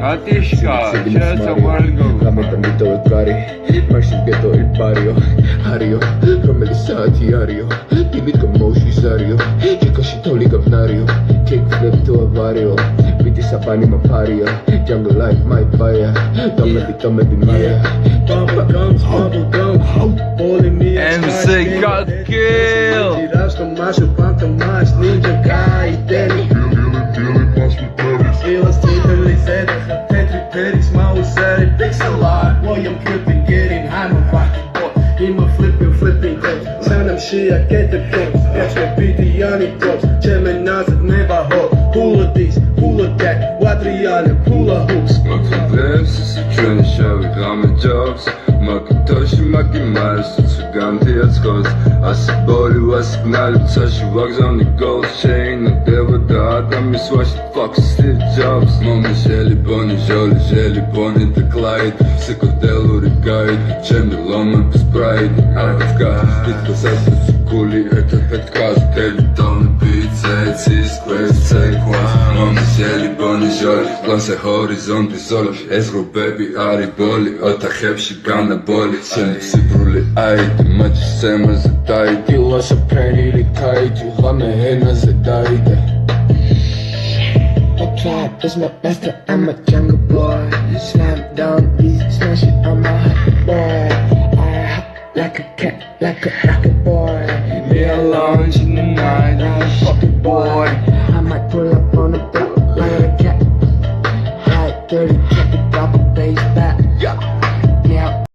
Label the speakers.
Speaker 1: Bratishka, c'è Samuel.
Speaker 2: Lamentamiento del cari, marching ghetto il barrio Hario, romelisati ario Timid como shizario, chico shitoli gavnario Kick flip to a vario, viti sapani mapario Jungle life, my fire, tome di maya
Speaker 3: Bubblegums, pulling me
Speaker 1: MC got killed.
Speaker 3: Tiraste mais, o quanto mais ninja cai dele Elas centralized, Tetris, mal sério, pixelart Boy, I'm tripping, getting high, my rocket boy Είμαι flipping games Σαν MC, I get the games Catch me beat the anecdotes Gemini's have never hope Hula this, hula that Wadriana, hula hoops
Speaker 4: Макродевся се чуеше, играме джобс Макинтоши, макимариш, отсвигам ти от скорост Аз се борил, аз се гналил, цаши вокзални голшей На девата, да ми сващи фак Стив Джобс Моме жели, бони, жели, бони, да клайд Всеко дело рекайд, че ми ломе без прайд Авка, битка с кули, ето пет казатели Тони пица, цис, квест, цеква Моме жели, бони, Lanse horizonti solo Ezro baby ari boli Ota hepsi gana boli Sem si bruli ajde Mađi sema za dajde
Speaker 2: Ti loša prenili kajđu, hlame hena za dajde I trap is my master, I'm a jungle boy You slam down, please smash it, I'm a hot boy I hop like a cat, like a rocket boy
Speaker 1: Me alone in the night, I'm a fucking boy.